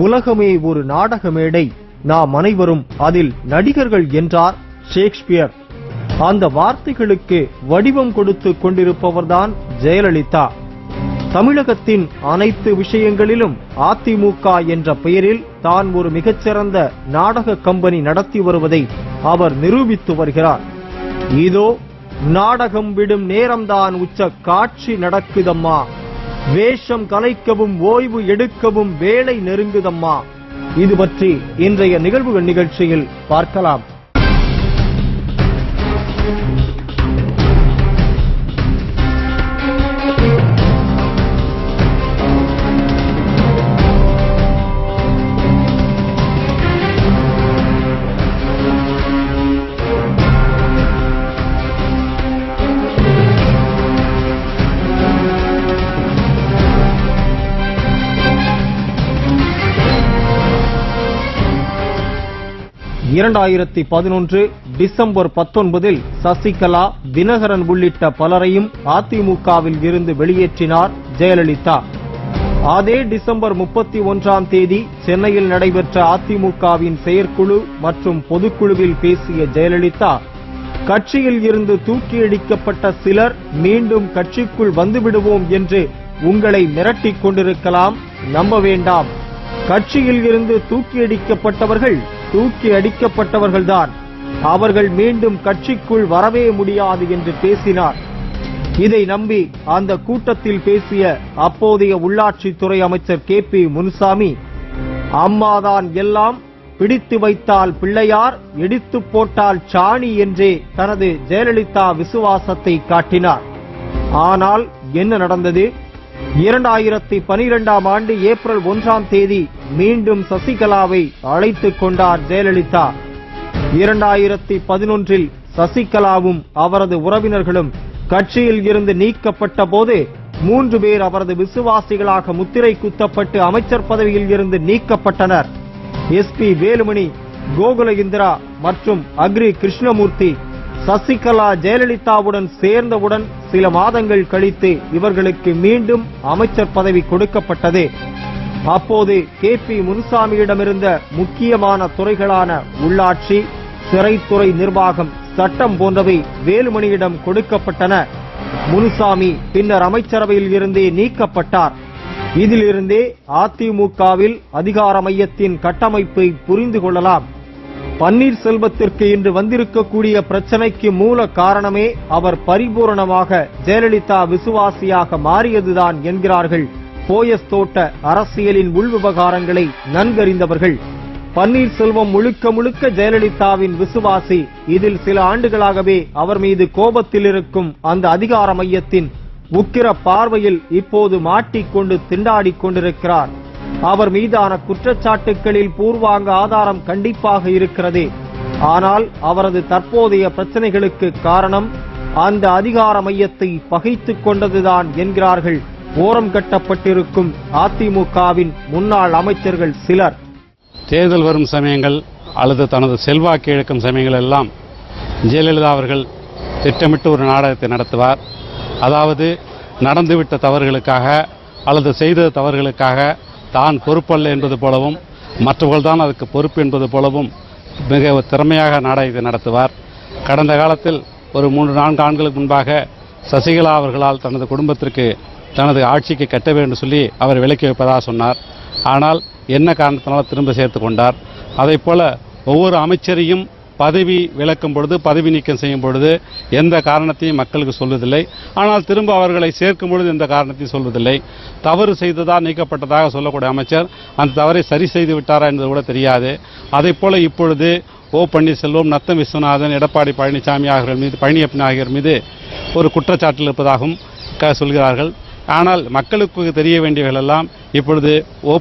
உலகமே ஒரு நாடக மேடை, நாம் அனைவரும் அதில் நடிகர்கள் என்றார் ஷேக்ஸ்பியர். அந்த வார்த்தைகளுக்கு வடிவம் கொடுத்து கொண்டிருப்பவர்தான் ஜெயலலிதா. தமிழகத்தின் அனைத்து விஷயங்களிலும் அதிமுக என்ற பெயரில் தான் ஒரு மிகச்சிறந்த நாடக கம்பெனி நடத்தி வருவதை அவர் நிரூபித்து வருகிறார். இதோ நாடகம் விடும் நேரம்தான், உச்ச காட்சி நடக்குதம்மா, வேஷம் கலைக்கவும் ஓய்வு எடுக்கவும் வேலை நெருங்குதம்மா. இது பற்றி இன்றைய நிகழ்வுகள் நிகழ்ச்சியில் பார்க்கலாம். டிசம்பர் 19 சசிகலா, தினகரன் உள்ளிட்ட பலரையும் அதிமுகவில் இருந்து வெளியேற்றினார் ஜெயலலிதா. அதே டிசம்பர் 31 சென்னையில் நடைபெற்ற அதிமுகவின் செயற்குழு மற்றும் பொதுக்குழுவில் பேசிய ஜெயலலிதா, கட்சியில் இருந்து தூக்கியடிக்கப்பட்ட சிலர் மீண்டும் கட்சிக்குள் வந்துவிடுவோம் என்று உங்களை மிரட்டிக் கொண்டிருக்கலாம், நம்ப வேண்டாம். கட்சியில் இருந்து தூக்கியடிக்கப்பட்டவர்கள் தூக்கி அடிக்கப்பட்டவர்கள்தான், அவர்கள் மீண்டும் கட்சிக்குள் வரவே முடியாது என்று பேசினார். இதை நம்பி அந்த கூட்டத்தில் பேசிய அப்போதைய உள்ளாட்சித்துறை அமைச்சர் KP முனுசாமி, அம்மாதான் எல்லாம், பிடித்து வைத்தால் பிள்ளையார், இடித்து போட்டால் சாணி என்றே தனது ஜெயலலிதா விசுவாசத்தை காட்டினார். ஆனால் என்ன நடந்தது? 2012 ஏப்ரல் 1 மீண்டும் சசிகலாவை அழைத்துக் கொண்டார் ஜெயலலிதா. 2011 சசிகலாவும் அவரது உறவினர்களும் கட்சியில் இருந்து நீக்கப்பட்ட போது 3 பேர் அவரது விசுவாசிகளாக முத்திரை குத்தப்பட்டு அமைச்சர் பதவியில் இருந்து நீக்கப்பட்டனர். SP வேலுமணி, கோகுல இந்திரா மற்றும் அக்ரி கிருஷ்ணமூர்த்தி. சசிகலா ஜெயலலிதாவுடன் சேர்ந்தவுடன் சில மாதங்கள் கழித்து இவர்களுக்கு மீண்டும் அமைச்சர் பதவி கொடுக்கப்பட்டது. அப்போது KP முனுசாமியிடமிருந்த முக்கியமான துறைகளான உள்ளாட்சி, சிறைத்துறை நிர்வாகம், சட்டம் போன்றவை வேலுமணியிடம் கொடுக்கப்பட்டன. முனுசாமி பின்னர் அமைச்சரவையில் இருந்தே நீக்கப்பட்டார். இதிலிருந்தே அதிமுகவில் அதிகார மையத்தின் கட்டமைப்பை புரிந்து கொள்ளலாம். பன்னீர்செல்வத்திற்கு இன்று வந்திருக்கக்கூடிய பிரச்சனைக்கு மூல காரணமே அவர் பரிபூரணமாக ஜெயலலிதா விசுவாசியாக மாறியதுதான் என்கிறார்கள் போயஸ் தோட்ட அரசியலின் உள்விவகாரங்களை நன்கறிந்தவர்கள். பன்னீர்செல்வம் முழுக்க முழுக்க ஜெயலலிதாவின் விசுவாசி. இதில் சில ஆண்டுகளாகவே அவர் மீது கோபத்தில் இருக்கும் அந்த அதிகார மையத்தின் உக்கிர பார்வையில் இப்போது மாட்டிக்கொண்டு திண்டாடிக் கொண்டிருக்கிறார். அவர் மீதான குற்றச்சாட்டுகளில் பூர்வாங்க ஆதாரம் கண்டிப்பாக இருக்கிறது. ஆனால் அவரது தற்போதைய பிரச்சனைகளுக்கு காரணம் அந்த அதிகார மையத்தை பகைத்துக் கொண்டதுதான் என்கிறார்கள் ஓரம் கட்டப்பட்டிருக்கும் அதிமுகவின் முன்னாள் அமைச்சர்கள் சிலர். தேர்தல் வரும் சமயங்கள் அல்லது தனது செல்வாக்கு இழக்கும் சமயங்கள் எல்லாம் ஜெயலலிதா அவர்கள் திட்டமிட்டு ஒரு நாடகத்தை நடத்துவார். அதாவது நடந்துவிட்ட தவறுகளுக்காக அல்லது செய்த தவறுகளுக்காக தான் பொறுப்பல்ல என்பது போலவும் மற்றவர்கள்தான் அதுக்கு பொறுப்பு என்பது போலவும் மிக திறமையாக நாடகத்தை நடத்துவார். கடந்த காலத்தில் ஒரு 3-4 ஆண்டுகளுக்கு முன்பாக சசிகலா அவர்களால் தனது குடும்பத்திற்கு தனது ஆட்சிக்கு கட்ட வேண்டும் சொல்லி அவர் விலக்கி வைப்பதாக சொன்னார். ஆனால் என்ன காரணத்தினால் திரும்ப சேர்த்து கொண்டார். அதைப் போல ஒவ்வொரு அமைச்சரையும் பதவி விலக்கும் பொழுது, பதவி நீக்கம் செய்யும் பொழுது எந்த காரணத்தையும் மக்களுக்கு சொல்வதில்லை. ஆனால் திரும்ப அவர்களை சேர்க்கும் பொழுது எந்த காரணத்தையும் சொல்வதில்லை. தவறு செய்ததாக நீக்கப்பட்டதாக சொல்லக்கூடிய அமைச்சர் அந்த தவறை சரி செய்து விட்டாரா என்பது கூட தெரியாது. அதைப் போல இப்பொழுது பன்னீர்செல்வம், நத்தம் விஸ்வநாதன், எடப்பாடி பழனிசாமி ஆகியோர் மீது, பழனியப்பன் ஆகியோர் மீது ஒரு குற்றச்சாட்டில் இருப்பதாகவும் சொல்கிறார்கள். ஆனால் மக்களுக்கு தெரிய வேண்டியவர்கள் எல்லாம் இப்பொழுது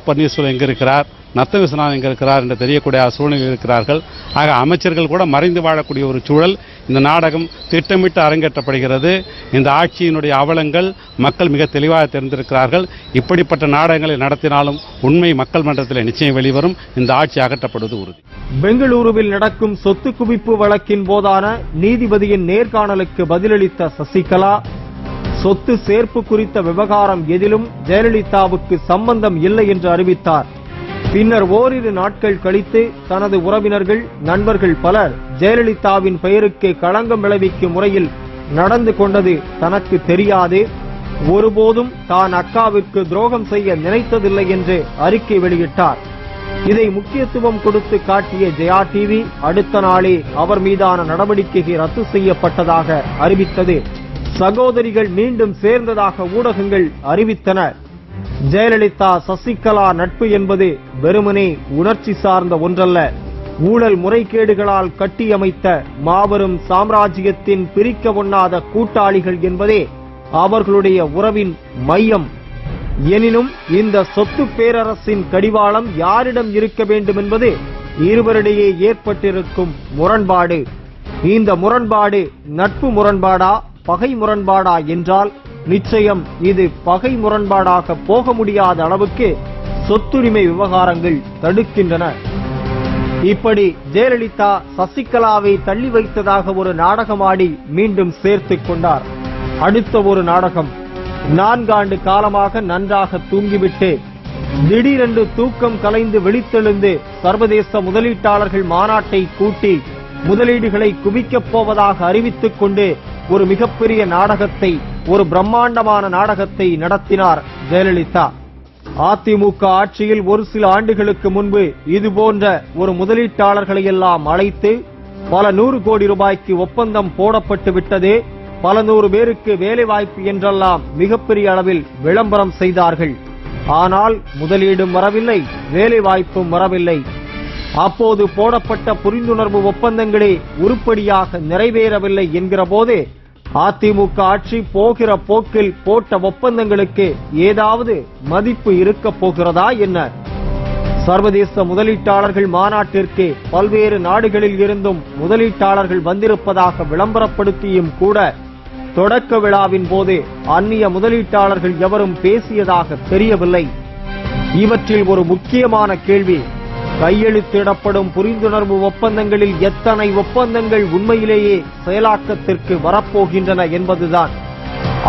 பன்னீர்செல்வம் எங்கே இருக்கிறார், நத்த விஸ்வநாதன் எங்கே இருக்கிறார் என்று தெரியக்கூடிய சூழ்நிலை இருக்கிறார்கள். ஆக அமைச்சர்கள் கூட மறைந்து வாழக்கூடிய ஒரு சூழல் இந்த நாடகம் திட்டமிட்டு அரங்கேற்றப்படுகிறது. இந்த ஆட்சியினுடைய அவலங்கள் மக்கள் மிக தெளிவாக தெரிந்திருக்கிறார்கள். இப்படிப்பட்ட நாடகங்களை நடத்தினாலும் உண்மை மக்கள் மன்றத்தில் நிச்சயம் வெளிவரும். இந்த ஆட்சி அகற்றப்படுவது உறுதி. பெங்களூருவில் நடக்கும் சொத்து குவிப்பு வழக்கின் போதான நீதிபதியின் நேர்காணலுக்கு பதிலளித்த சசிகலா, சொத்து சேர்ப்பு குறித்த விவகாரம் எதிலும் ஜெயலலிதாவுக்கு சம்பந்தம் இல்லை என்று அறிவித்தார். பின்னர் ஓரிரு நாட்கள் கழித்து தனது உறவினர்கள் நண்பர்கள் பலர் ஜெயலலிதாவின் பெயருக்கு களங்கம் விளைவிக்கும் முறையில் நடந்து கொண்டது தனக்கு தெரியாது, ஒருபோதும் தான் அக்காவிற்கு துரோகம் செய்ய நினைத்ததில்லை என்று அறிக்கை வெளியிட்டார். இதை முக்கியத்துவம் கொடுத்து காட்டிய ஜெயா டிவி அடுத்த நாளே அவர் மீதான நடவடிக்கை ரத்து செய்யப்பட்டதாக அறிவித்தது. சகோதரிகள் மீண்டும் சேர்ந்ததாக ஊடகங்கள் அறிவித்தன. ஜெயலலிதா சசிகலா நட்பு என்பது வெறுமனே உணர்ச்சி சார்ந்த ஒன்றல்ல, ஊழல் முறைகேடுகளால் கட்டியமைத்த மாபெரும் சாம்ராஜ்யத்தின் பிரிக்க ஒண்ணாத கூட்டாளிகள் என்பதே அவர்களுடைய உறவின் மையம். எனினும் இந்த சொத்து பேரரசின் கடிவாளம் யாரிடம் இருக்க வேண்டும் என்பது இருவரிடையே ஏற்பட்டிருக்கும் முரண்பாடு. இந்த முரண்பாடு நட்பு முரண்பாடா பகை முரண்பாடா என்றால் நிச்சயம் இது பகை முரண்பாடாக போக முடியாத அளவுக்கு சொத்துரிமை விவகாரங்கள் தடுக்கின்றன. இப்படி ஜெயலலிதா சசிகலாவை தள்ளி வைத்ததாக ஒரு நாடகமாடி மீண்டும் சேர்த்துக் கொண்டார். அடுத்த ஒரு நாடகம், 4 ஆண்டு காலமாக நன்றாக தூங்கிவிட்டு திடீரென்று தூக்கம் கலைந்து விழித்தெழுந்து சர்வதேச முதலீட்டாளர்கள் மாநாட்டை கூட்டி முதலீடுகளை குவிக்கப் போவதாக அறிவித்துக் கொண்டு ஒரு மிகப்பெரிய நாடகத்தை, ஒரு பிரம்மாண்டமான நாடகத்தை நடத்தினார் ஜெயலலிதா. அதிமுக ஆட்சியில் ஒரு சில ஆண்டுகளுக்கு முன்பு இதுபோன்ற ஒரு முதலீட்டாளர்களை எல்லாம் அழைத்து பல 100 கோடி ரூபாய்க்கு ஒப்பந்தம் போடப்பட்டு விட்டது, பல 100 பேருக்கு வேலை வாய்ப்பு என்றெல்லாம் மிகப்பெரிய அளவில் விளம்பரம் செய்தார்கள். ஆனால் முதலீடும் வரவில்லை, வேலை வாய்ப்பும் வரவில்லை. அப்போது போடப்பட்ட புரிந்துணர்வு ஒப்பந்தங்களே உருப்படியாக நிறைவேறவில்லை என்கிற போது அதிமுக ஆட்சி போகிற போக்கில் போட்ட ஒப்பந்தங்களுக்கு ஏதாவது மதிப்பு இருக்க போகிறதா என்ன? சர்வதேச முதலீட்டாளர்கள் மாநாட்டிற்கு பல்வேறு நாடுகளில் இருந்தும் முதலீட்டாளர்கள் வந்திருப்பதாக விளம்பரப்படுத்தியும் கூட தொடக்க விழாவின் போது அந்நிய முதலீட்டாளர்கள் எவரும் பேசியதாக தெரியவில்லை. இவற்றில் ஒரு முக்கியமான கேள்வி, கையெழுத்திடப்படும் புரிந்துணர்வு ஒப்பந்தங்களில் எத்தனை ஒப்பந்தங்கள் உண்மையிலேயே செயலாக்கத்திற்கு வரப்போகின்றன என்பதுதான்.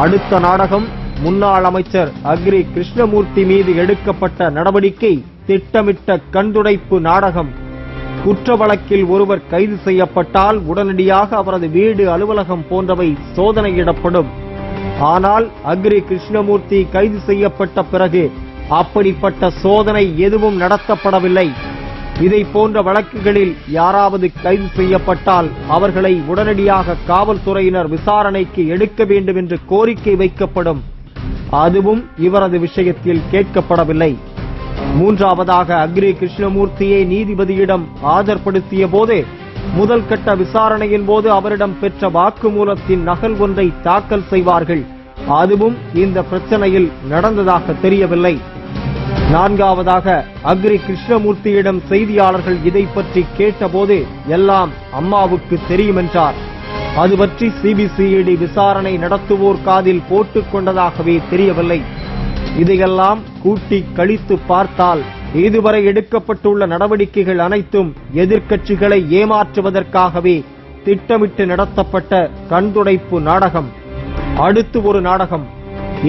அடுத்த நாடகம், முன்னாள் அமைச்சர் அக்ரி கிருஷ்ணமூர்த்தி மீது எடுக்கப்பட்ட நடவடிக்கை திட்டமிட்ட கண்துடைப்பு நாடகம். குற்ற வழக்கில் ஒருவர் கைது செய்யப்பட்டால் உடனடியாக அவரது வீடு, அலுவலகம் போன்றவை சோதனையிடப்படும். ஆனால் அக்ரி கிருஷ்ணமூர்த்தி கைது செய்யப்பட்ட பிறகு அப்படிப்பட்ட சோதனை எதுவும் நடத்தப்படவில்லை. இதை போன்ற வழக்குகளில் யாராவது கைது செய்யப்பட்டால் அவர்களை உடனடியாக காவல்துறையினர் விசாரணைக்கு எடுக்க வேண்டும் என்று கோரிக்கை வைக்கப்படும். அதுவும் இவரது விஷயத்தில் கேட்கப்படவில்லை. மூன்றாவதாக அக்ரி கிருஷ்ணமூர்த்தியை நீதிபதியிடம் ஆஜர்படுத்திய போது முதல் கட்ட விசாரணையின் போது அவரிடம் பெற்ற வாக்குமூலத்தின் நகல் ஒன்றை தாக்கல் செய்வார்கள். அதுவும் இந்த பிரச்சனையில் நடந்ததாக தெரியவில்லை. நான்காவதாக அக்ரி கிருஷ்ணமூர்த்தியிடம் செய்தியாளர்கள் இதை பற்றி கேட்டபோது எல்லாம் அம்மாவுக்கு தெரியும் என்றார். அது பற்றி சிபிசிஐடி விசாரணை நடத்துவோர் காதில் போட்டுக் கொண்டதாகவே தெரியவில்லை. இதையெல்லாம் கூட்டி கழித்து பார்த்தால் இதுவரை எடுக்கப்பட்டுள்ள நடவடிக்கைகள் அனைத்தும் எதிர்க்கட்சிகளை ஏமாற்றுவதற்காகவே திட்டமிட்டு நடத்தப்பட்ட கண்துடைப்பு நாடகம். அடுத்து ஒரு நாடகம்,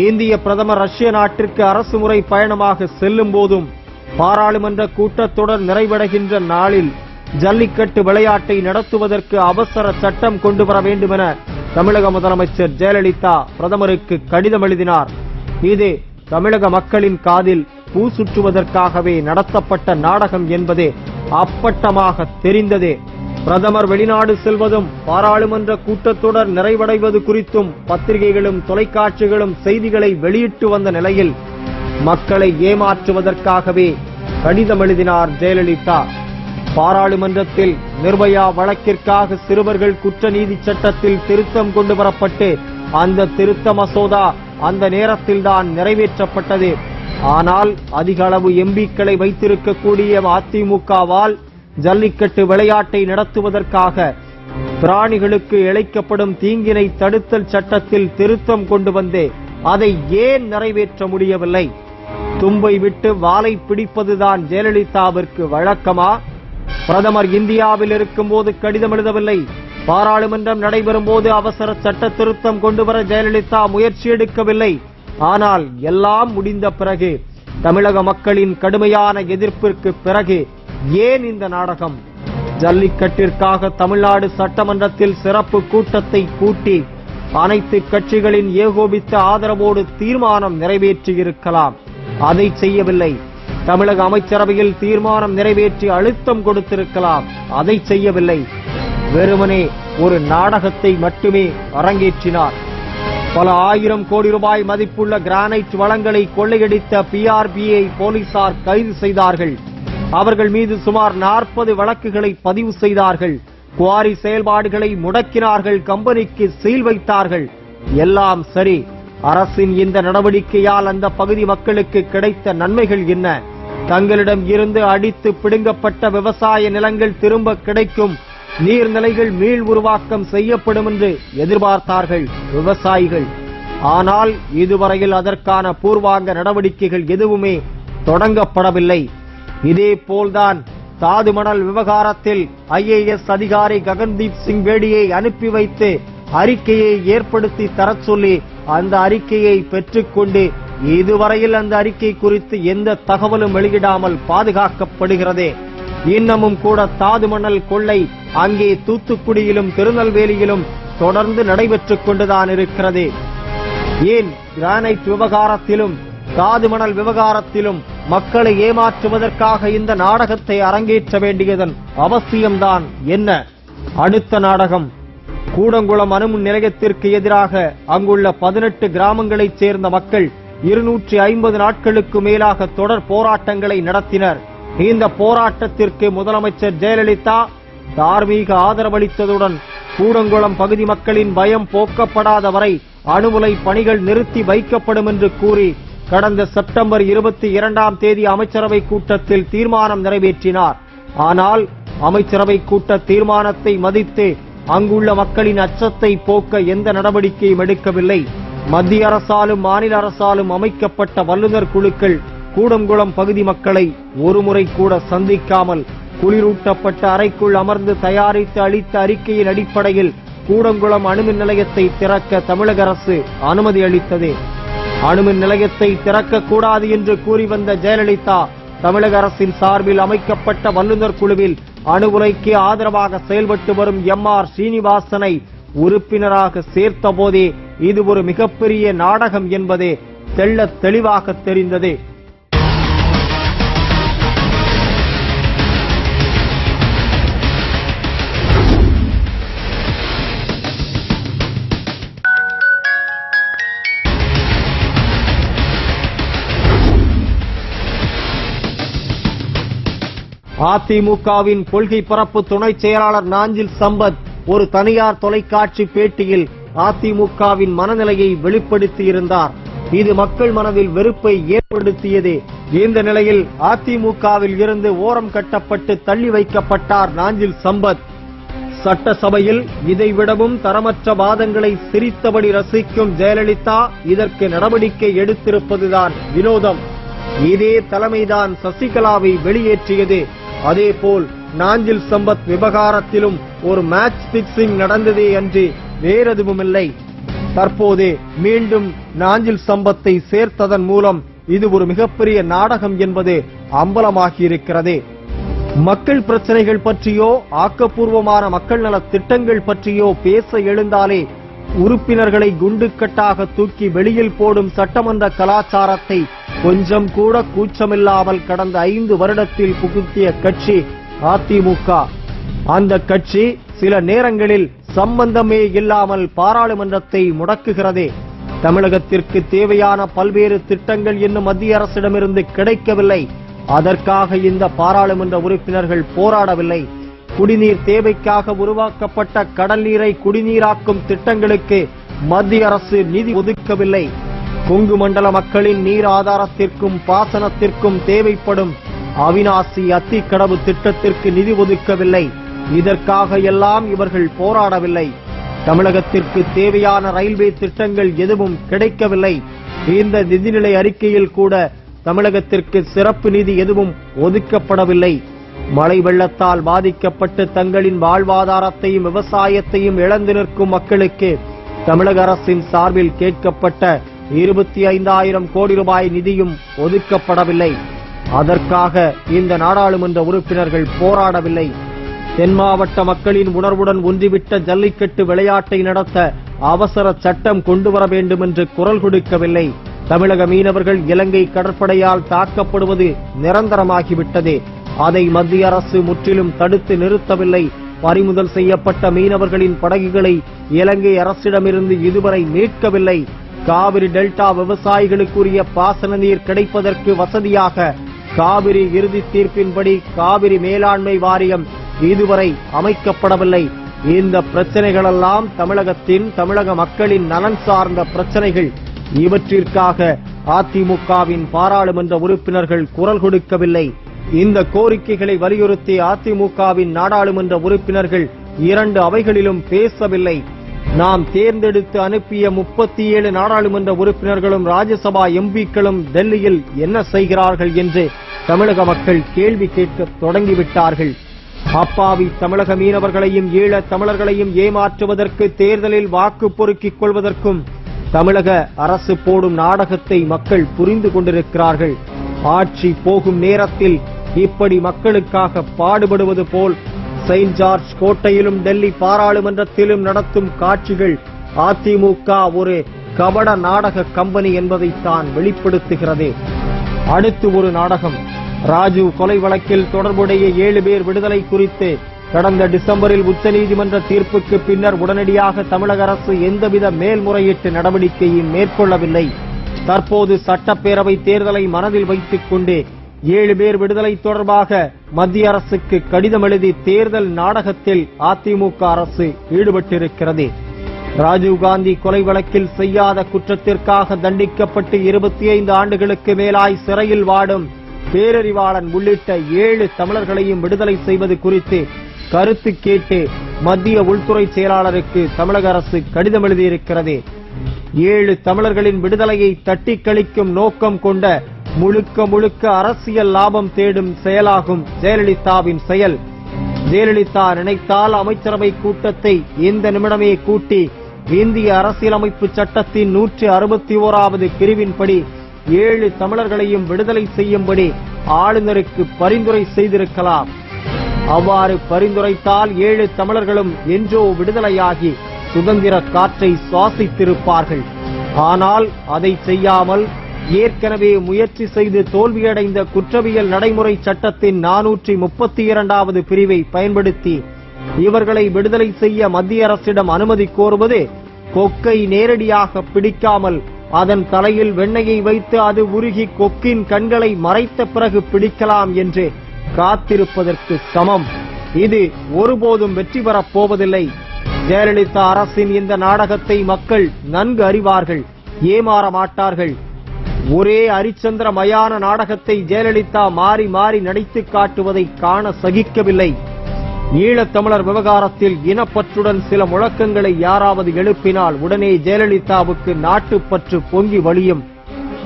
இந்திய பிரதமர் ரஷ்ய நாட்டிற்கு அரசுமுறை பயணமாக செல்லும் போதும் பாராளுமன்ற கூட்டத்தொடர் நிறைவடைகின்ற நாளில் ஜல்லிக்கட்டு விளையாட்டை நடத்துவதற்கு அவசர சட்டம் கொண்டு வர வேண்டும் என தமிழக முதலமைச்சர் ஜெயலலிதா பிரதமருக்கு கடிதம் எழுதினார். இது தமிழக மக்களின் காதில் பூ சுற்றுவதற்காகவே நடத்தப்பட்ட நாடகம் என்பது அப்பட்டமாக தெரிந்தது. பிரதமர் வெளிநாடு செல்வதும் பாராளுமன்ற கூட்டத்தொடர் நிறைவடைவது குறித்தும் பத்திரிகைகளும் தொலைக்காட்சிகளும் செய்திகளை வெளியிட்டு வந்த நிலையில் மக்களை ஏமாற்றுவதற்காகவே கடிதம் எழுதினார் ஜெயலலிதா. பாராளுமன்றத்தில் நிர்பயா வழக்கிற்காக சிறுவர்கள் குற்ற நீதி சட்டத்தில் திருத்தம் கொண்டு வரப்பட்டு அந்த திருத்த மசோதா அந்த நேரத்தில்தான் நிறைவேற்றப்பட்டது. ஆனால் அதிக அளவு எம்பிக்களை வைத்திருக்கக்கூடிய அதிமுகவால் ஜல்லிக்கட்டு விளையாட்டை நடத்துவதற்காக பிராணிகளுக்கு இழைக்கப்படும் தீங்கினை தடுத்தல் சட்டத்தில் திருத்தம் கொண்டு வந்து அதை ஏன் நிறைவேற்ற முடியவில்லை? தும்பை விட்டு வாலை பிடிப்பதுதான் ஜெயலலிதாவிற்கு வழக்கமா? பிரதமர் இந்தியாவில் இருக்கும்போது கடிதம் எழுதவில்லை, பாராளுமன்றம் நடைபெறும் போது அவசர சட்ட திருத்தம் கொண்டு வர ஜெயலலிதா முயற்சி எடுக்கவில்லை. ஆனால் எல்லாம் முடிந்த பிறகு தமிழக மக்களின் கடுமையான எதிர்ப்பிற்கு பிறகு ஏன் இந்த நாடகம்? ஜல்லிக்கட்டிற்காக தமிழ்நாடு சட்டமன்றத்தில் சிறப்பு கூட்டத்தை கூட்டி அனைத்து கட்சிகளின் ஏகோபித்த ஆதரவோடு தீர்மானம் நிறைவேற்றியிருக்கலாம். அதை செய்யவில்லை. தமிழக அமைச்சரவையில் தீர்மானம் நிறைவேற்றி அழுத்தம் கொடுத்திருக்கலாம். அதை செய்யவில்லை. வெறுமனே ஒரு நாடகத்தை மட்டுமே அரங்கேற்றினார். பல ஆயிரம் கோடி ரூபாய் மதிப்புள்ள கிரானைட் வளங்களை கொள்ளையடித்த PRBயை போலீசார் கைது செய்தார்கள். அவர்கள் மீது சுமார் 40 வழக்குகளை பதிவு செய்தார்கள். குவாரி செயல்பாடுகளை முடக்கினார்கள். கம்பெனிக்கு சீல் வைத்தார்கள். எல்லாம் சரி. அரசின் இந்த நடவடிக்கையால் அந்த பகுதி மக்களுக்கு கிடைத்த நன்மைகள் என்ன? தங்களிடம் இருந்து அடித்து பிடுங்கப்பட்ட விவசாய நிலங்கள் திரும்ப கிடைக்கும், நீர்நிலைகள் மீள் உருவாக்கம் செய்யப்படும் என்று எதிர்பார்த்தார்கள் விவசாயிகள். ஆனால் இதுவரையில் அதற்கான பூர்வாங்க நடவடிக்கைகள் எதுவுமே தொடங்கப்படவில்லை. இதே போல்தான் தாது மணல் விவகாரத்தில் IAS அதிகாரி ககன்தீப் சிங் பேடியை அனுப்பி வைத்து அறிக்கையை ஏற்படுத்தி தரச் சொல்லி அந்த அறிக்கையை பெற்றுக்கொண்டு இதுவரையில் அந்த அறிக்கை குறித்து எந்த தகவலும் வெளியிடாமல் பாதுகாக்கப்படுகிறதே. இன்னமும் கூட தாது மணல் கொள்ளை அங்கே தூத்துக்குடியிலும் திருநெல்வேலியிலும் தொடர்ந்து நடைபெற்றுக் கொண்டுதான் இருக்கிறது. ஏன் கிரானைட் விவகாரத்திலும் தாது மணல் விவகாரத்திலும் மக்களை ஏமாற்றுவதற்காக இந்த நாடகத்தை அரங்கேற்ற வேண்டியதன் அவசியம்தான் என்ன? அடுத்த நாடகம் கூடங்குளம் அணுமின் நிலையத்திற்கு எதிராக அங்குள்ள 18 கிராமங்களைச் சேர்ந்த மக்கள் 250 நாட்களுக்கு மேலாக தொடர் போராட்டங்களை நடத்தினர். இந்த போராட்டத்திற்கு முதலமைச்சர் ஜெயலலிதா தார்மீக ஆதரவளித்ததுடன் கூடங்குளம் பகுதி மக்களின் பயம் போக்கப்படாத வரை அணுஉலை பணிகள் நிறுத்தி வைக்கப்படும் என்று கூறி கடந்த செப்டம்பர் 22ஆம் தேதி அமைச்சரவை கூட்டத்தில் தீர்மானம் நிறைவேற்றினார். ஆனால் அமைச்சரவை கூட்ட தீர்மானத்தை மதித்து அங்குள்ள மக்களின் அச்சத்தை போக்க எந்த நடவடிக்கையும் எடுக்கவில்லை. மத்திய அரசாலும் மாநில அரசாலும் அமைக்கப்பட்ட வல்லுநர் குழுக்கள் கூடங்குளம் பகுதி மக்களை ஒருமுறை கூட சந்திக்காமல் குளிரூட்டப்பட்ட அறைக்குள் அமர்ந்து தயாரித்து அளித்த அறிக்கையின் அடிப்படையில் கூடங்குளம் அணுமின் நிலையத்தை திறக்க தமிழக அரசு அனுமதி அளித்தது. அணுமின் நிலையத்தை திறக்கக்கூடாது என்று கூறி வந்த ஜெயலலிதா தமிழக அரசின் சார்பில் அமைக்கப்பட்ட வல்லுநர் குழுவில் அணு உலைக்கு ஆதரவாக செயல்பட்டு வரும் MR சீனிவாசனை உறுப்பினராக சேர்த்த போதே இது ஒரு மிகப்பெரிய நாடகம் என்பதே தெள்ளத் தெளிவாக தெரிந்தது. அதிமுகவின் கொள்கை பரப்பு துணை செயலாளர் நாஞ்சில் சம்பத் ஒரு தனியார் தொலைக்காட்சி பேட்டியில் அதிமுகவின் மனநிலையை வெளிப்படுத்தியிருந்தார். இது மக்கள் மனதில் வெறுப்பை ஏற்படுத்தியது. இந்த நிலையில் அதிமுகவில் இருந்து ஓரம் கட்டப்பட்டு தள்ளி வைக்கப்பட்டார் நாஞ்சில் சம்பத். சட்டசபையில் இதைவிடவும் தரமற்ற வாதங்களை சிரித்தபடி ரசிக்கும் ஜெயலலிதா இதற்கு நடவடிக்கை எடுத்திருப்பதுதான் வினோதம். இதே தலைமைதான் சசிகலாவை வெளியேற்றியது. அதேபோல் நாஞ்சில் சம்பத் விவகாரத்திலும் ஒரு மேட்ச் பிக்சிங் நடந்ததே அன்றி வேறெதுவுமில்லை. தற்போது மீண்டும் நாஞ்சில் சம்பத்தை சேர்த்ததன் மூலம் இது ஒரு மிகப்பெரிய நாடகம் என்பது அம்பலமாகியிருக்கிறது. மக்கள் பிரச்சனைகள் பற்றியோ ஆக்கப்பூர்வமான மக்கள் நல திட்டங்கள் பற்றியோ பேச எழுந்தாலே உறுப்பினர்களை குண்டுக்கட்டாக தூக்கி வெளியில் போடும் சட்டமன்ற கலாச்சாரத்தை கொஞ்சம் கூட கூச்சமில்லாமல் கடந்த 5 வருடத்தில் புகுத்திய கட்சி அதிமுக. அந்த கட்சி சில நேரங்களில் சம்பந்தமே இல்லாமல் பாராளுமன்றத்தை முடக்குகிறதே. தமிழகத்திற்கு தேவையான பல்வேறு திட்டங்கள் இன்னும் மத்திய அரசிடமிருந்து கிடைக்கவில்லை. அதற்காக இந்த பாராளுமன்ற உறுப்பினர்கள் போராடவில்லை. குடிநீர் தேவைக்காக உருவாக்கப்பட்ட கடல் நீரை குடிநீராக்கும் திட்டங்களுக்கு மத்திய அரசு நிதி ஒதுக்கவில்லை. கொங்கு மண்டல மக்களின் நீர் ஆதாரத்திற்கும் பாசனத்திற்கும் தேவைப்படும் அவிநாசி அத்திக்கடவு திட்டத்திற்கு நிதி ஒதுக்கவில்லை. இதற்காக எல்லாம் இவர்கள் போராடவில்லை. தமிழகத்திற்கு தேவையான ரயில்வே திட்டங்கள் எதுவும் கிடைக்கவில்லை. இந்த நிதிநிலை அறிக்கையில் கூட தமிழகத்திற்கு சிறப்பு நிதி எதுவும் ஒதுக்கப்படவில்லை. மழை வெள்ளத்தால் பாதிக்கப்பட்டு தங்களின் வாழ்வாதாரத்தையும் விவசாயத்தையும் இழந்து நிற்கும் மக்களுக்கு தமிழக அரசின் சார்பில் கேட்கப்பட்ட 25,000 கோடி ரூபாய் நிதியும் ஒதுக்கப்படவில்லை. அதற்காக இந்த நாடாளுமன்ற உறுப்பினர்கள் போராடவில்லை. தென் மாவட்ட மக்களின் உணர்வுடன் ஒன்றிவிட்ட ஜல்லிக்கட்டு விளையாட்டை நடத்த அவசர சட்டம் கொண்டு வர வேண்டும் என்று குரல் கொடுக்கவில்லை. தமிழக மீனவர்கள் இலங்கை கடற்படையால் தாக்கப்படுவது நிரந்தரமாகிவிட்டது. அதை மத்திய அரசு முற்றிலும் தடுத்து நிறுத்தவில்லை. பறிமுதல் செய்யப்பட்ட மீனவர்களின் படகுகளை இலங்கை அரசிடமிருந்து இதுவரை மீட்கவில்லை. காவிரி டெல்டா விவசாயிகளுக்குரிய பாசன நீர் கிடைப்பதற்கு வசதியாக காவிரி இறுதி தீர்ப்பின்படி காவிரி மேலாண்மை வாரியம் இதுவரை அமைக்கப்படவில்லை. இந்த பிரச்சனைகளெல்லாம் தமிழக மக்களின் நலன் சார்ந்த பிரச்சனைகள். இவற்றிற்காக அதிமுகவின் பாராளுமன்ற உறுப்பினர்கள் குரல் கொடுக்கவில்லை. இந்த கோரிக்கைகளை வலியுறுத்தி அதிமுகவின் நாடாளுமன்ற உறுப்பினர்கள் 2 அவைகளிலும் பேசவில்லை. நாம் தேர்ந்தெடுத்து அனுப்பிய 37 நாடாளுமன்ற உறுப்பினர்களும் ராஜ்யசபா எம்பிக்களும் டெல்லியில் என்ன செய்கிறார்கள் என்று தமிழக மக்கள் கேள்வி கேட்க தொடங்கிவிட்டார்கள். அப்பாவி தமிழக மீனவர்களையும் ஈழத் தமிழர்களையும் ஏமாற்றுவதற்கு தேர்தலில் வாக்கு பொறுக்கிக் கொள்வதற்கும் தமிழக அரசு போடும் நாடகத்தை மக்கள் புரிந்து கொண்டிருக்கிறார்கள். ஆட்சி போகும் நேரத்தில் இப்படி மக்களுக்காக பாடுபடுவது போல் செயின்ட் ஜார்ஜ் கோட்டையிலும் டெல்லி பாராளுமன்றத்திலும் நடத்தும் காட்சிகள் அதிமுக ஒரு கபட நாடக கம்பெனி என்பதைத்தான் வெளிப்படுத்துகிறது. அடுத்து ஒரு நாடகம். ராஜீவ் கொலை வழக்கில் தொடர்புடைய 7 பேர் விடுதலை குறித்து கடந்த டிசம்பரில் உச்சநீதிமன்ற தீர்ப்புக்கு பின்னர் உடனடியாக தமிழக அரசு எந்தவித மேல்முறையீட்டு நடவடிக்கையும் மேற்கொள்ளவில்லை. தற்போது சட்டப்பேரவை தேர்தலை மனதில் வைத்துக் கொண்டு 7 பேர் விடுதலை தொடர்பாக மத்திய அரசுக்கு கடிதம் எழுதி தேர்தல் நாடகத்தில் அதிமுக அரசு ஈடுபட்டிருக்கிறது. ராஜீவ்காந்தி கொலை வழக்கில் செய்யாத குற்றத்திற்காக தண்டிக்கப்பட்டு 25 ஆண்டுகளுக்கு மேலாய் சிறையில் வாடும் பேரறிவாளன் உள்ளிட்ட 7 தமிழர்களையும் விடுதலை செய்வது குறித்து கருத்து கேட்டு மத்திய உள்துறை செயலாளருக்கு தமிழக அரசு கடிதம் எழுதியிருக்கிறது. 7 தமிழர்களின் விடுதலையை தட்டி கழிக்கும் நோக்கம் கொண்ட முழுக்க அரசியல் லாபம் தேடும் செயலாகும் ஜெயலலிதாவின் செயல். ஜெயலலிதா நினைத்தால் அமைச்சரவை கூட்டத்தை இந்த நிமிடமே கூட்டி இந்திய அரசியலமைப்பு சட்டத்தின் 161வது பிரிவின்படி 7 தமிழர்களையும் விடுதலை செய்யும்படி ஆளுநருக்கு பரிந்துரை செய்திருக்கலாம். அவ்வாறு பரிந்துரைத்தால் 7 தமிழர்களும் என்றோ விடுதலையாகி சுதந்திர காற்றை சுவாசித்திருப்பார்கள். ஆனால் அதை செய்யாமல் ஏற்கனவே முயற்சி செய்து தோல்வியடைந்த குற்றவியல் நடைமுறை சட்டத்தின் 432வது பிரிவை பயன்படுத்தி இவர்களை விடுதலை செய்ய மத்திய அரசிடம் அனுமதி கோருவது கொக்கை நேரடியாக பிடிக்காமல் அதன் தலையில் வெண்ணெயை வைத்து அது உருகி கொக்கின் கண்களை மறைத்த பிறகு பிடிக்கலாம் என்று காத்திருப்பதற்கு சமம். இது ஒருபோதும் வெற்றி பெறப் போவதில்லை. ஜெயலலிதா அரசின் இந்த நாடகத்தை மக்கள் நன்கு அறிவார்கள், ஏமாற மாட்டார்கள். ஒரே அரிச்சந்திர மயான நாடகத்தை ஜெயலலிதா மாறி மாறி நடித்து காட்டுவதை காண சகிக்கவில்லை. ஈழத்தமிழர் விவகாரத்தில் இனப்பற்றுடன் சில முழக்கங்களை யாராவது எழுப்பினால் உடனே ஜெயலலிதாவுக்கு நாட்டுப்பற்று பொங்கி வழியும்.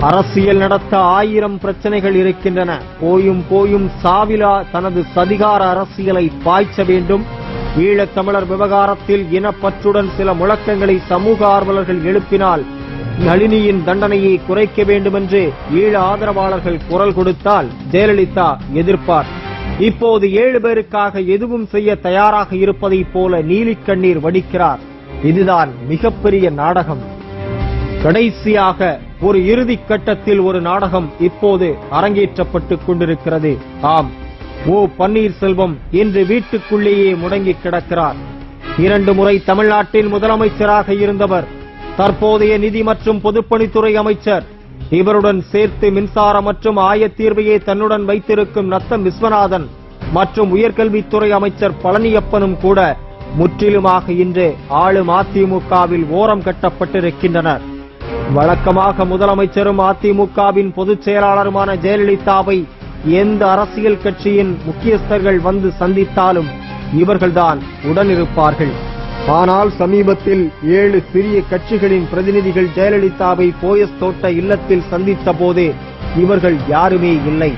அரசியல் நடத்த 1000 பிரச்சனைகள் இருக்கின்றன. போயும் சாவிலா தனது சதிகார அரசியலை பாய்ச்ச வேண்டும். ஈழத்தமிழர் விவகாரத்தில் இனப்பற்றுடன் சில முழக்கங்களை சமூக ஆர்வலர்கள் எழுப்பினால் நளினியின் தண்டனையை குறைக்க வேண்டும் என்று ஈழ ஆதரவாளர்கள் குரல் கொடுத்தால் ஜெயலலிதா எதிர்ப்பார். இப்போது 7 பேருக்காக எதுவும் செய்ய தயாராக இருப்பதைப் போல நீலிக்கண்ணீர் வடிக்கிறார். இதுதான் மிகப்பெரிய நாடகம். கடைசியாக ஒரு இறுதி கட்டத்தில் ஒரு நாடகம் இப்போது அரங்கேற்றப்பட்டுக் கொண்டிருக்கிறது. ஆம், ஓ பன்னீர்செல்வம் இன்று வீட்டுக்குள்ளேயே முடங்கி கிடக்கிறார். 2 முறை தமிழ்நாட்டின் முதலமைச்சராக இருந்தவர், தற்போதைய நிதி மற்றும் பொதுப்பணித்துறை அமைச்சர். இவருடன் சேர்த்து மின்சார மற்றும் ஆயத்தீர்வையே தன்னுடன் வைத்திருக்கும் நத்தம் விஸ்வநாதன் மற்றும் உயர்கல்வித்துறை அமைச்சர் பழனியப்பனும் கூட முற்றிலுமாக இன்று ஆளும் அதிமுகவில் ஓரம் கட்டப்பட்டிருக்கின்றனர். வழக்கமாக முதலமைச்சரும் அதிமுகவின் பொதுச் செயலாளருமான ஜெயலலிதாவை எந்த அரசியல் கட்சியின் முக்கியஸ்தர்கள் வந்து சந்தித்தாலும் இவர்கள்தான் உடனிருப்பார்கள். ஆனால் சமீபத்தில் 7 சிறிய கட்சிகளின் பிரதிநிதிகள் ஜெயலலிதாவை போயஸ் தோட்ட இல்லத்தில் சந்தித்த போது இவர்கள் யாருமே இல்லை.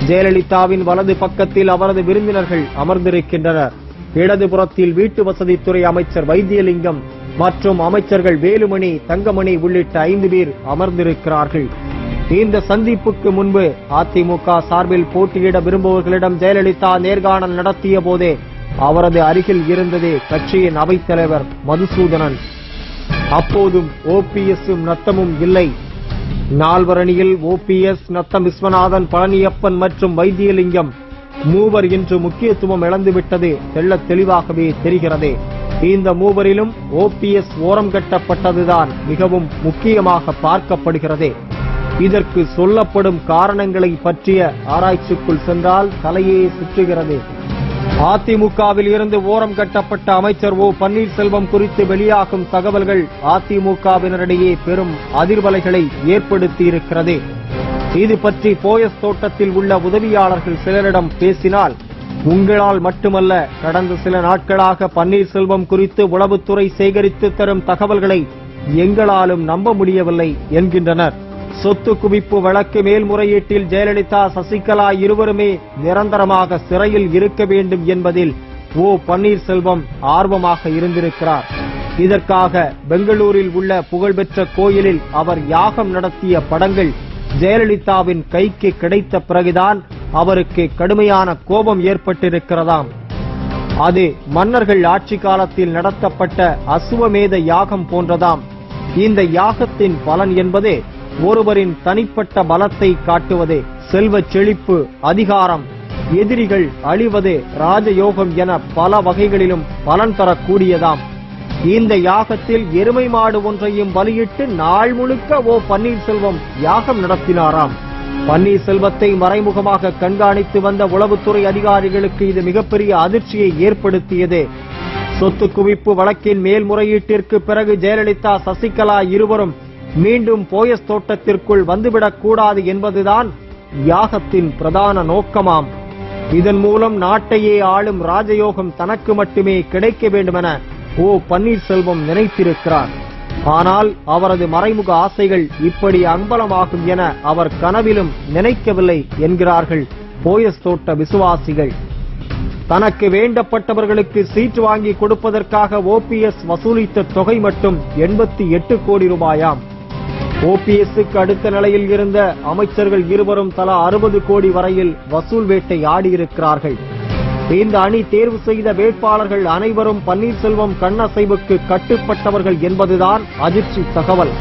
ஜெயலலிதாவின் வலது பக்கத்தில் அவரது விருந்தினர்கள் அமர்ந்திருக்கின்றனர். இடதுபுறத்தில் வீட்டு வசதித்துறை அமைச்சர் வைத்தியலிங்கம், மற்றும் அமைச்சர்கள் வேலுமணி, தங்கமணி உள்ளிட்ட 5 பேர் அமர்ந்திருக்கிறார்கள். இந்த சந்திப்புக்கு முன்பு அதிமுக சார்பில் போட்டியிட விரும்புபவர்களிடம் ஜெயலலிதா நேர்காணல் நடத்திய போதே அவரது அருகில் இருந்தது கட்சியின் அவைத்தலைவர் மதுசூதனன். அப்போதும் ஓபிஎஸ்ஸும் நத்தமும் இல்லை. நால்வரணியில் ஓபிஎஸ், நத்தம் விஸ்வநாதன், பழனியப்பன் மற்றும் வைத்தியலிங்கம் மூவர் இன்று முக்கியத்துவம் இழந்துவிட்டது தெள்ளத் தெளிவாகவே தெரிகிறது. இந்த மூவரிலும் ஓபிஎஸ் ஓரம் கட்டப்பட்டதுதான் மிகவும் முக்கியமாக பார்க்கப்படுகிறது. இதற்கு சொல்லப்படும் காரணங்களை பற்றிய ஆராய்ச்சிக்குள் சென்றால் தலையே சுற்றுகிறது. அதிமுகவில் இருந்து ஓரம் கட்டப்பட்ட அமைச்சர் ஓ பன்னீர்செல்வம் குறித்து வெளியாகும் தகவல்கள் அதிமுகவினரிடையே பெரும் அதிர்வலைகளை ஏற்படுத்தியிருக்கிறது. இது பற்றி போயஸ் தோட்டத்தில் உள்ள உதவியாளர்கள் சிலரிடம் பேசினால், உங்களால் மட்டுமல்ல, கடந்த சில நாட்களாக பன்னீர்செல்வம் குறித்து உளவுத்துறை சேகரித்து தரும் தகவல்களை எங்களாலும் நம்ப முடியவில்லை என்கின்றனர். சொத்து குவிப்பு வழக்கு மேல்முறையீட்டில் ஜெயலலிதா, சசிகலா இருவருமே நிரந்தரமாக சிறையில் இருக்க வேண்டும் என்பதில் ஓ பன்னீர்செல்வம் ஆர்வமாக இருந்திருக்கிறார். இதற்காக பெங்களூரில் உள்ள புகழ்பெற்ற கோயிலில் அவர் யாகம் நடத்திய படங்கள் ஜெயலலிதாவின் கைக்கு கிடைத்த பிறகுதான் அவருக்கு கடுமையான கோபம் ஏற்பட்டிருக்கிறதாம். அது மன்னர்கள் ஆட்சி காலத்தில் நடத்தப்பட்ட அசுவமேத யாகம் போன்றதாம். இந்த யாகத்தின் பலன் என்பது ஒருவரின் தனிப்பட்ட பலத்தை காட்டுவது, செல்வச் செழிப்பு, அதிகாரம், எதிரிகள் அழிவது, ராஜயோகம் என பல வகைகளிலும் பலன் தரக்கூடியதாம். இந்த யாகத்தில் எருமை மாடு ஒன்றையும் பலியிட்டு நாள் முழுக்க ஓ பன்னீர்செல்வம் யாகம் நடத்தினாராம். பன்னீர்செல்வத்தை மறைமுகமாக கண்காணித்து வந்த உளவுத்துறை அதிகாரிகளுக்கு இது மிகப்பெரிய அதிர்ச்சியை ஏற்படுத்தியது. சொத்து குவிப்பு வழக்கின் மேல்முறையீட்டிற்கு பிறகு ஜெயலலிதா, சசிகலா இருவரும் மீண்டும் போயஸ் தோட்டத்திற்குள் வந்துவிடக் கூடாது என்பதுதான் யாகத்தின் பிரதான நோக்கமாம். இதன் மூலம் நாட்டையே ஆளும் ராஜயோகம் தனக்கு மட்டுமே கிடைக்க வேண்டுமென ஓ பன்னீர்செல்வம் நினைத்திருக்கிறார். ஆனால் அவரது மறைமுக ஆசைகள் இப்படி அம்பலமாகும் என அவர் கனவிலும் நினைக்கவில்லை என்கிறார்கள் போயஸ் தோட்ட விசுவாசிகள். தனக்கு வேண்டப்பட்டவர்களுக்கு சீட்டு வாங்கி கொடுப்பதற்காக ஓபிஎஸ் வசூலித்த தொகை மட்டும் 88 கோடி ரூபாயாம். ஓபிஎஸ்க்கு அடுத்த நிலையில் இருந்த அமைச்சர்கள் இருவரும் தலா 60 கோடி வரையில் வசூல் வேட்டை ஆடியிருக்கிறார்கள். இந்த அணி தேர்வு செய்த வேட்பாளர்கள் அனைவரும் பன்னீர்செல்வம் கண்ணசைவுக்கு கட்டுப்பட்டவர்கள் என்பதுதான் அதிர்ச்சி தகவல்.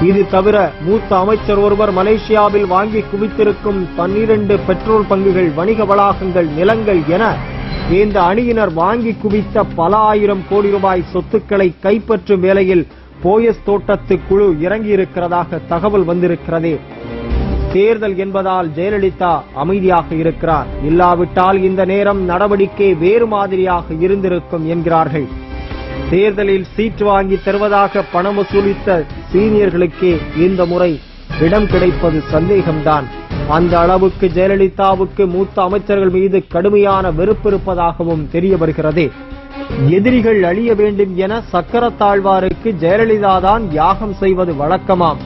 இது தவிர மூத்த அமைச்சர் ஒருவர் மலேசியாவில் வாங்கி குவித்திருக்கும் 12 பெட்ரோல் பங்குகள், வணிக வளாகங்கள், நிலங்கள் என இந்த அணியினர் வாங்கி குவித்த பல ஆயிரம் கோடி ரூபாய் சொத்துக்களை கைப்பற்றும் வேளையில் போயஸ் தோட்டத்து குழு இறங்கியிருக்கிறதாக தகவல் வந்திருக்கிறது. தேர்தல் என்பதால் ஜெயலலிதா அமைதியாக இருக்கிறார், இல்லாவிட்டால் இந்த நேரம் நடவடிக்கை வேறு மாதிரியாக இருந்திருக்கும் என்கிறார்கள். தேர்தலில் சீட்டு வாங்கி தருவதாக பணம் வசூலித்த சீனியர்களுக்கே இந்த முறை இடம் கிடைப்பது சந்தேகம்தான். அந்த அளவுக்கு ஜெயலலிதாவுக்கு மூத்த அமைச்சர்கள் மீது கடுமையான வெறுப்பு இருப்பதாகவும் தெரிய வருகிறது. எதிரிகள் அழிய வேண்டும் என சக்கரத்தாழ்வாருக்கு ஜெயலலிதா தான் யாகம் செய்வது வழக்கமாம்.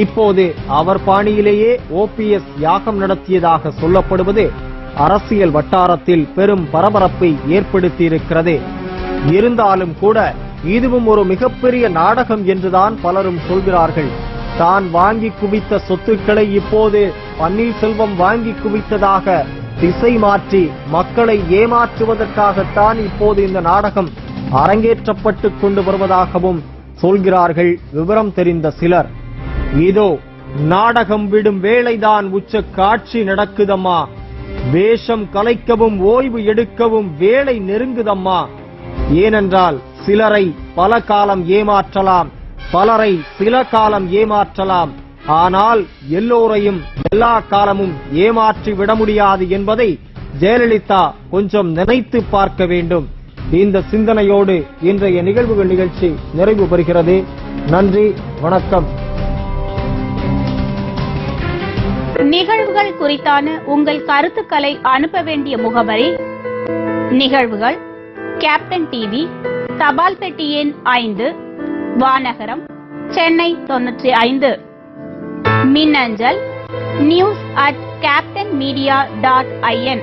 இப்போது அவர் பாணியிலேயே ஓபிஎஸ் யாகம் நடத்தியதாக சொல்லப்படுவது அரசியல் வட்டாரத்தில் பெரும் பரபரப்பை ஏற்படுத்தியிருக்கிறது. இருந்தாலும் கூட இதுவும் ஒரு மிகப்பெரிய நாடகம் என்றுதான் பலரும் சொல்கிறார்கள். தான் வாங்கி குவித்த சொத்துக்களை இப்போது பன்னீர்செல்வம் வாங்கி குவித்ததாக திசை மாற்றி மக்களை ஏமாற்றுவதற்காகத்தான் இப்போது இந்த நாடகம் அரங்கேற்றப்பட்டுக் கொண்டு வருவதாகவும் சொல்கிறார்கள் விவரம் தெரிந்த சிலர். இதோ நாடகம் விடும் வேளைதான் உச்ச காட்சி நடக்குதம்மா, வேஷம் கலைக்கவும் ஓய்வு எடுக்கவும் வேளை நெருங்குதம்மா. ஏனென்றால் சிலரை பல காலம் ஏமாற்றலாம், பலரை சில காலம் ஏமாற்றலாம், ஆனால் எல்லோரையும் எல்லா காலமும் ஏமாற்றி விட முடியாது என்பதை ஜெயலலிதா கொஞ்சம் நினைத்து பார்க்க வேண்டும். இந்த சிந்தனையோடு இன்றைய நிகழ்வுகள் நிகழ்ச்சி நிறைவு பெறுகிறது. நன்றி, வணக்கம். நிகழ்வுகள் குறித்தான உங்கள் கருத்துக்களை அனுப்ப வேண்டிய முகவரி: நிகழ்வுகள், கேப்டன் டிவி, தபால் பெட்டி எண் 5, வானகரம், சென்னை 95. மின்னஞ்சல் news@captainmedia.in.